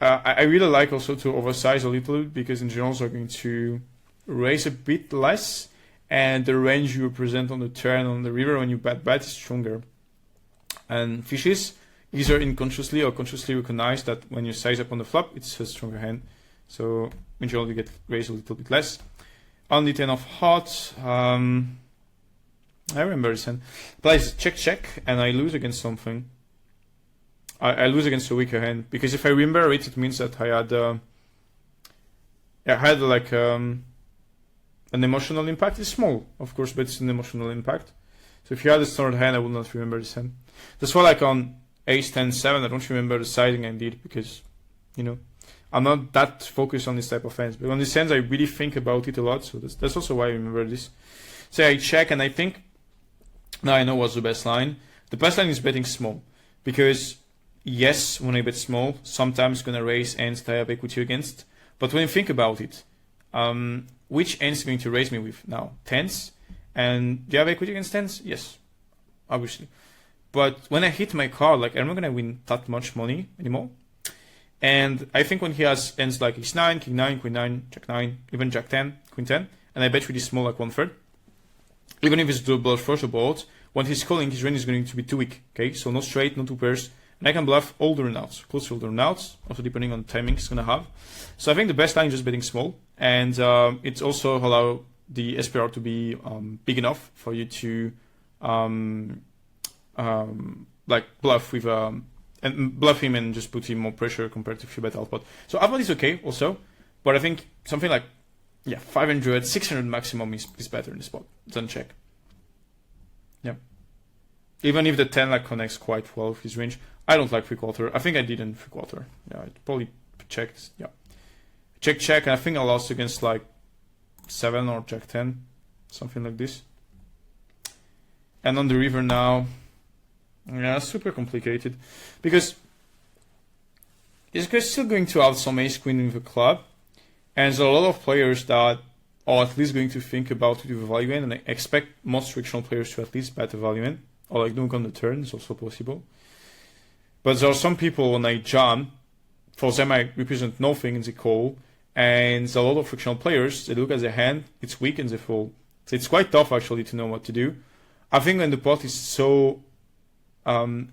I really like also to oversize a little bit, because in general you're going to raise a bit less, and the range you represent on the turn on the river when you bet is stronger. And fishes either unconsciously or consciously recognize that when you size up on the flop, it's a stronger hand. So in general you get raised a little bit less. on the 10 of hearts, I remember this hand. Plays check, and I lose against something. I lose against a weaker hand, because if I remember it, it means that I had like an emotional impact. It's small, of course, but it's an emotional impact. So if you had a standard hand, I would not remember this hand. That's why, like on Ace 10 7, I don't remember the sizing I did, because, you know, I'm not that focused on this type of hands. But on these hands, I really think about it a lot. So that's also why I remember this. So I check, and I think now I know what's the best line. The best line is betting small, because yes, when I bet small, sometimes it's gonna raise hands that I have equity against. But when you think about it, which hands is going to raise me with now? Tens. And do you have equity against tens? Yes, obviously. But when I hit my card, like, I'm not gonna win that much money anymore. And I think when he has hands like Ace 9, King 9, Queen 9, Jack 9, even Jack 10, Queen 10, and I bet really small, like 1/3, even if it's double flush or board, when he's calling, his range is going to be too weak. Okay, so no straight, no two pairs, and I can bluff all the runouts, close to all the runouts, also depending on the timing he's gonna have. So I think the best line is just betting small, and it's also allow the SPR to be big enough for you to like bluff with and bluff him and just put him more pressure compared to if you bet half pot. So half pot is okay also, but I think something like 500, 600 maximum is better in the spot than check. Yeah. Even if the 10 like connects quite well with his range, I don't like 3/4. I think I did in 3/4. Yeah, I probably checked. Yeah. Check, and I think I lost against like 7 or Jack 10, something like this. And on the river now, yeah, super complicated, because he's still going to have some ace queen with a club, and there's a lot of players that are at least going to think about it with a value in, and I expect most frictional players to at least bet a value in, or like dunk on the turn. It's also possible. But there are some people when I jam, for them I represent nothing in the call, and a lot of frictional players, they look at their hand, it's weak and they fold. So it's quite tough actually to know what to do. I think when the pot is so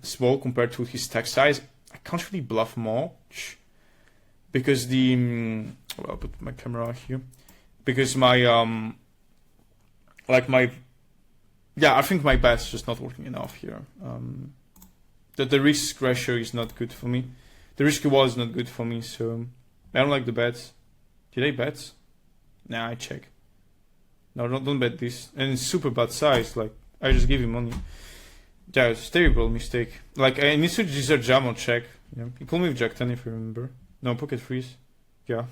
small compared to his stack size, I can't really bluff much, because the I'll put my camera here, because my I think my bet is just not working enough here. The risk ratio is not good for me. The risk reward is not good for me, so I don't like the bets. Did I bet? Nah, I check. No, don't bet this. And it's super bad size. Like, I just give him money. Yeah, it's a terrible mistake. Like, I need to just jam or check. Yeah. He called me with Jack 10 if you remember. No, pocket freeze. Yeah.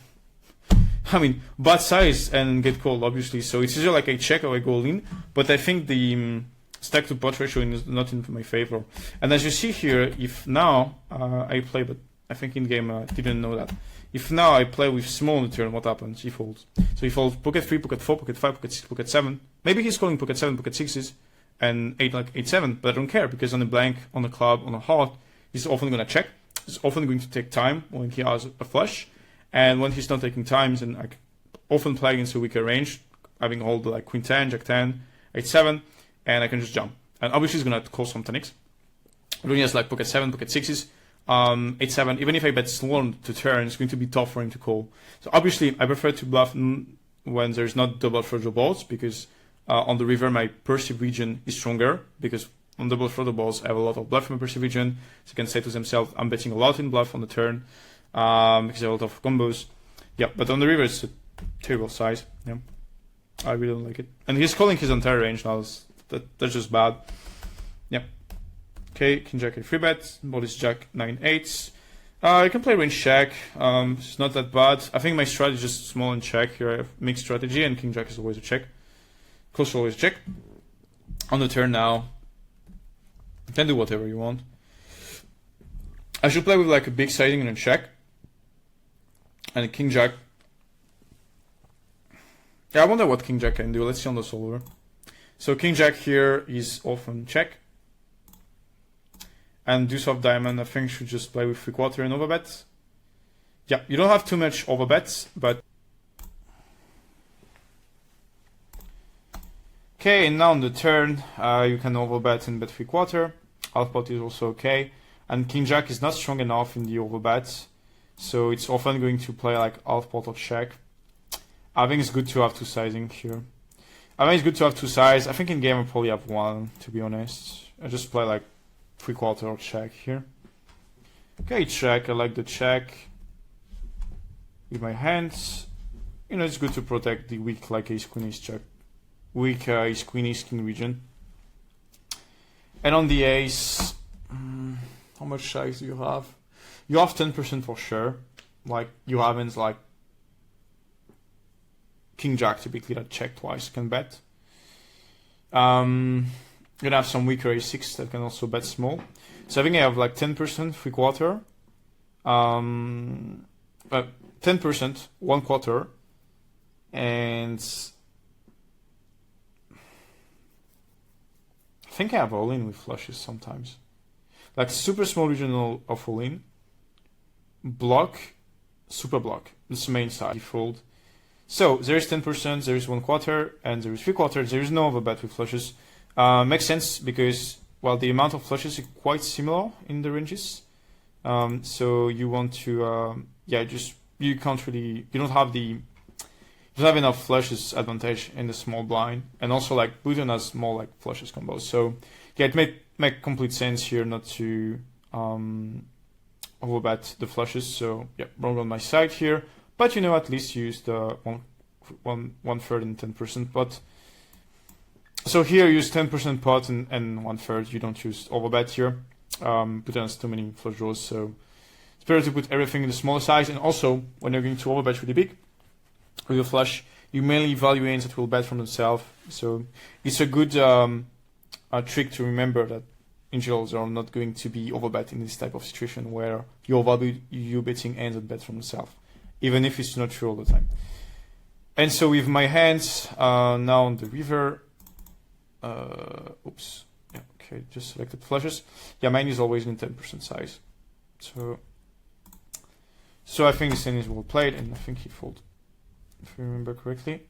I mean, bad size and get called, obviously. So it's either like I check or I go all in. But I think the stack to pot ratio is not in my favor. And as you see here, if now I play, but I think in game I didn't know that. If now I play with small on the turn, what happens? He folds. So he folds pocket 3, pocket 4, pocket 5, pocket 6, pocket 7. Maybe he's calling pocket 7, pocket 6s, and 8 like 8, 7, but I don't care, because on the blank, on the club, on a heart, he's often going to check. He's often going to take time when he has a flush. And when he's not taking times, and I often play against a weaker range, having hold like Queen 10, Jack 10, 8, 7, and I can just jump. And obviously he's going to call some tonics. When he has like pocket 7, pocket 6s, 8, 7, even if I bet small to turn, it's going to be tough for him to call. So obviously I prefer to bluff when there's not double flush draw balls, because on the river my perceived region is stronger, because on double flush draw balls I have a lot of bluff in my perceived region, so you can say to themselves, I'm betting a lot in bluff on the turn, because I have a lot of combos. Yeah, but on the river it's a terrible size. Yeah, I really don't like it. And he's calling his entire range now, that's just bad. Yeah. Okay, King Jack 8 free bet, board is Jack 9 8s. I can play range check, it's not that bad. I think my strategy is just small and check. Here I have mixed strategy, and King Jack is always a check. Close always check. On the turn now, you can do whatever you want. I should play with like a big sizing and a check. And a King Jack. Yeah, I wonder what King Jack can do. Let's see on the solver. So King Jack here is often check. And deuce of diamond, I think should just play with 3/4 and overbet. Yeah, you don't have too much overbets, but okay. And now on the turn, you can overbet and bet 3/4. Half pot is also okay, and King Jack is not strong enough in the overbets, so it's often going to play like half pot or check. I think it's good to have two sizing here. I think it's good to have two sides. I think in game I probably have one, to be honest. I just play like 3/4 or check here. Okay, check. I like the check. With my hands, you know, it's good to protect the weak like ace queen ace check, weak ace queen region. And on the ace, how much size do you have? You have 10% for sure. Like you haven't like king jack typically that check twice can bet. You're gonna have some weaker a6 that can also bet small. So I think I have like 10%, 3/4, 10%, 1/4, and I think I have all in with flushes sometimes. Like super small regional of all in, block, super block. This is the main side. Default. So there is 10%, there is 1/4, and there is 3/4. There is no overbet with flushes. Makes sense because well, the amount of flushes is quite similar in the ranges. So you want to you can't really, you don't have enough flushes advantage in the small blind, and also like button has more like flushes combos. So yeah, it make complete sense here not to overbet the flushes. So yeah, wrong on my side here. But you know, at least use the 1/3 and 10% pot. So here use 10% pot and 1/3. You don't use overbet here. Button has too many flush draws, so it's better to put everything in the smaller size. And also, when you're going to overbet really big with a flush, you mainly value hands that will bet from themselves. So it's a good trick to remember that angels are not going to be overbet in this type of situation where you're betting hands that bet from themselves, even if it's not true all the time. And so with my hands now on the river, oops, yeah, okay, just selected flushes. Yeah, mine is always in 10% size. So I think this hand is well played, and I think he folded, if I remember correctly.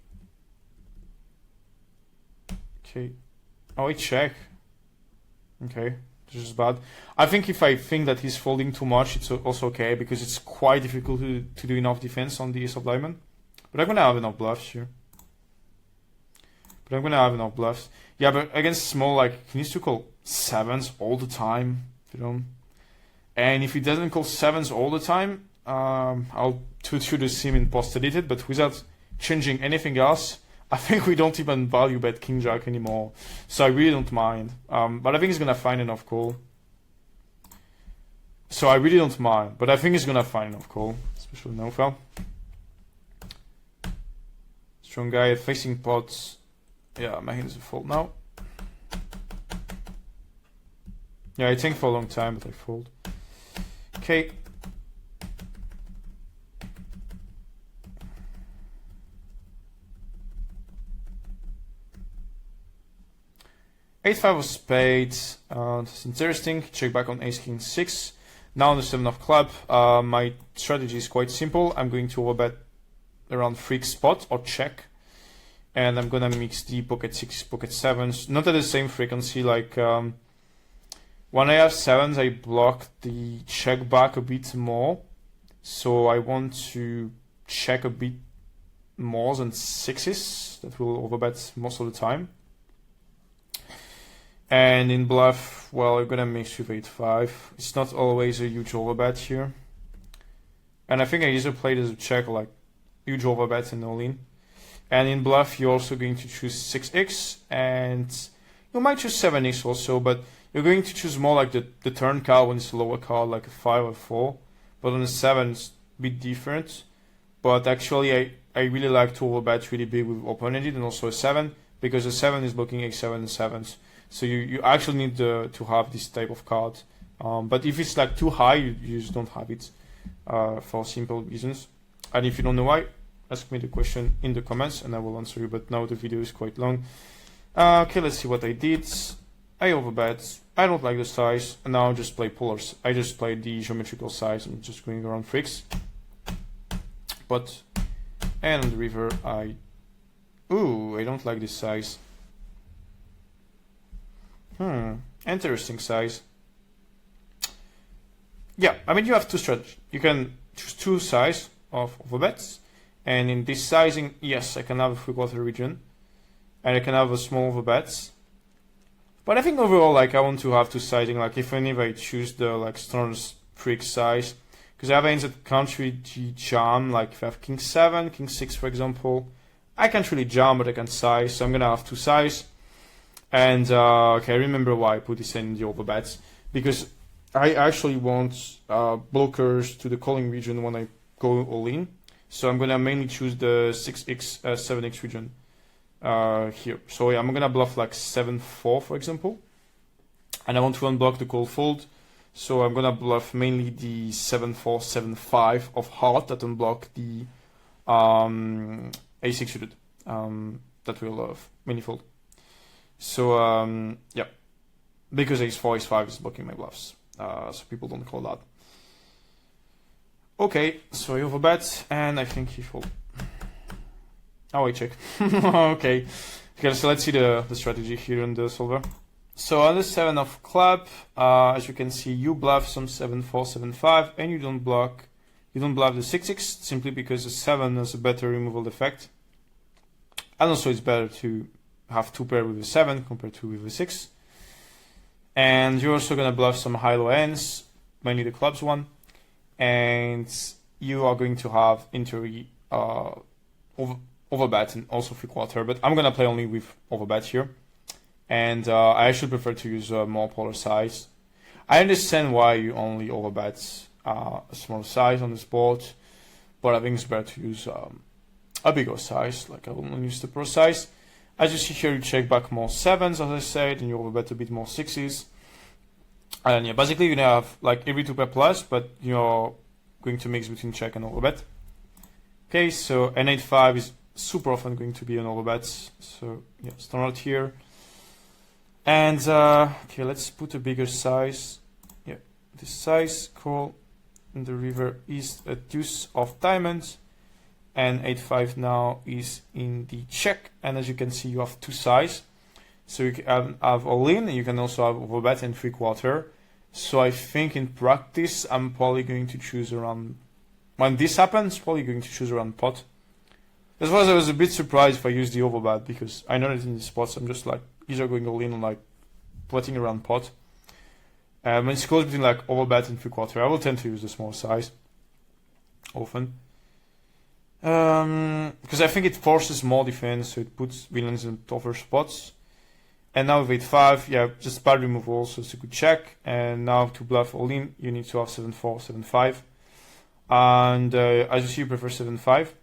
Okay, oh, he check. Okay, this is bad. I think if I think that he's folding too much, it's also okay, because it's quite difficult to do enough defense on the ace of diamond. But I'm gonna have enough bluffs here. Yeah, but against small, like, he needs to call sevens all the time, you know. And if he doesn't call sevens all the time, I'll shoot the sim in post deleted, but without changing anything else, I think we don't even value bet king jack anymore. So I really don't mind. But I think he's gonna find enough call. So I really don't mind, but I think he's gonna find enough call, especially no foul. Strong guy facing pots. Yeah, my hand is a fold now. Yeah, I think for a long time, but I fold. Okay. Eight-5 of spades. This is interesting. Check back on ace king 6. Now on the 7 of club. My strategy is quite simple. I'm going to overbet around freak spot or check, and I'm gonna mix the pocket 6, pocket 7s, not at the same frequency. Like when I have 7s, I block the check back a bit more, so I want to check a bit more than 6s that will overbet most of the time. And in bluff, well, I'm gonna mix with 8-5. It's not always a huge overbet here, and I think I usually play it as a check, like huge overbet and all in. And in bluff, you're also going to choose 6x, and you might choose 7x also, but you're going to choose more like the turn card when it's a lower card, like a 5 or 4. But on the 7, it's a bit different. But actually, I really like to overbet really big with open-ended and also a 7, because a 7 is blocking x7 and 7s. So you actually need to have this type of card. But if it's like too high, you just don't have it for simple reasons. And if you don't know why, ask me the question in the comments and I will answer you, but now the video is quite long. Okay, let's see what I did. I overbet, I don't like the size, and now I just play polars. I just play the geometrical size and just going around freaks. But, and on the river, I don't like this size. Interesting size. Yeah, I mean, you have two strategies. You can choose two size of overbets, And in this sizing, yes, I can have a 3/4 region, and I can have a small overbet. But I think overall, like, I want to have two sizing. Like, if I choose the like standard 3x size, because I have hands that can't really jam. Like, if I have king 7, king 6, for example, I can't really jam, but I can size. So I'm gonna have two size. And okay, I remember why I put this in the overbets, because I actually want blockers to the calling region when I go all in. So I'm gonna mainly choose the 6x, 7x region here. So yeah, I'm gonna bluff like 7-4, for example, and I want to unblock the call fold. So I'm gonna bluff mainly the 7-4, 7-5 of heart that unblock the a6 suited that will mainly fold. So yeah, because ace4, ace5 is blocking my bluffs, so people don't call that. Okay, so I overbet, and I think he fold. Oh, I check. Okay, so let's see the strategy here in the solver. So on the 7 of club, as you can see, you bluff some 7-4, 7-5, and you don't bluff the 6x, simply because the 7 has a better removal effect. And also it's better to have two pair with a 7 compared to with a 6. And you're also gonna bluff some high-low ends, mainly the clubs one. And you are going to have, in theory, overbet and also 3/4, but I'm gonna play only with overbet here. And I actually prefer to use a more polar size. I understand why you only overbet a small size on this board, but I think it's better to use a bigger size, like I will only use the pro size. As you see here, you check back more 7s, as I said, and you overbet a bit more 6s. And yeah, basically you're gonna have like every 2 pair plus, but you're going to mix between check and overbet. Okay, so n8-5 is super often going to be an overbet. So yeah, standard here. And okay, let's put a bigger size. Yeah, this size call in the river is a deuce of diamonds, and 8-5 now is in the check. And as you can see, you have two sides. So you can have all in, and you can also have overbet and 3/4. So I think in practice, I'm probably going to choose around, when this happens, probably going to choose around pot. That's why I was a bit surprised if I use the overbet, because I know that in the spots, I'm just like, either going all in or like potting around pot. When it's close between like overbet and 3/4, I will tend to use the small size often. Because I think it forces more defense, so it puts villains in tougher spots. And now with 8-5, yeah, just bad removal, so it's a good check. And now to bluff all in, you need to have 7-4, 7-5. And as you see, you prefer 7-5.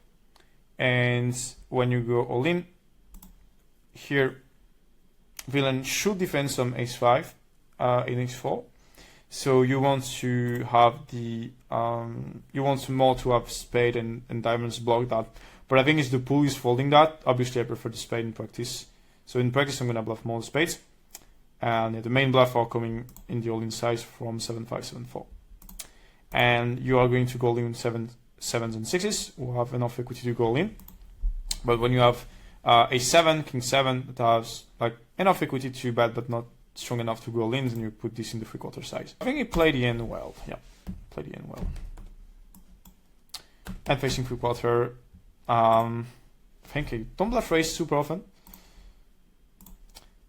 And when you go all in, here, villain should defend some ace-5 in ace-4. So you want to have the, you want more to have spade and diamonds block that. But I think it's the pool is folding that. Obviously, I prefer the spade in practice. So in practice, I'm going to bluff more spades. And yeah, the main bluff are coming in the all-in size from 7-5, 7-4. And you are going to go in 7s and 6s, who have enough equity to go in. But when you have a7, king 7, that has like enough equity to bet, but not strong enough to go all in, and you put this in the 3/4 size. I think he played the end well. Yeah, played the end well. And facing 3/4, I think I don't bluff raise super often.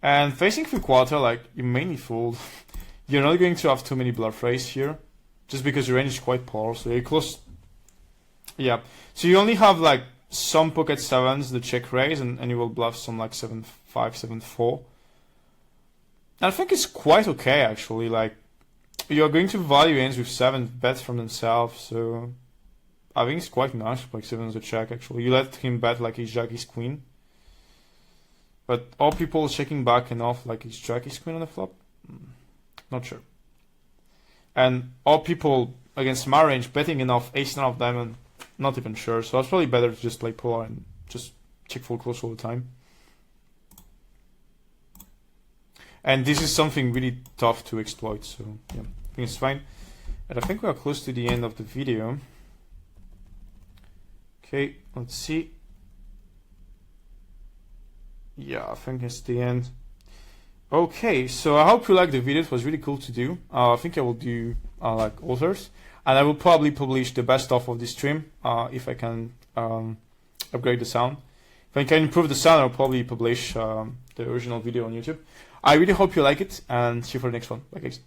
And facing 3/4, like, you mainly fold. You're not going to have too many bluff raise here, just because your range is quite poor. So you're close. Yeah, so you only have like some pocket 7s, the check raise, and you will bluff some like 7-5, 7-4. And I think it's quite okay actually. Like, you're going to value ends with 7 bets from themselves, so I think it's quite nice to play 7 as a check actually. You let him bet like ace jack, ace queen. But are people checking back enough like ace jack, ace queen on the flop? Not sure. And are people against my range betting enough ace 9 of diamond? Not even sure. So it's probably better to just play polar and just check full close all the time. And this is something really tough to exploit. So yeah, I think it's fine. And I think we are close to the end of the video. Okay, let's see. Yeah, I think it's the end. Okay, so I hope you liked the video. It was really cool to do. I think I will do like authors, and I will probably publish the best of this stream if I can upgrade the sound. If I can improve the sound, I'll probably publish the original video on YouTube. I really hope you like it, and see you for the next one. Bye guys.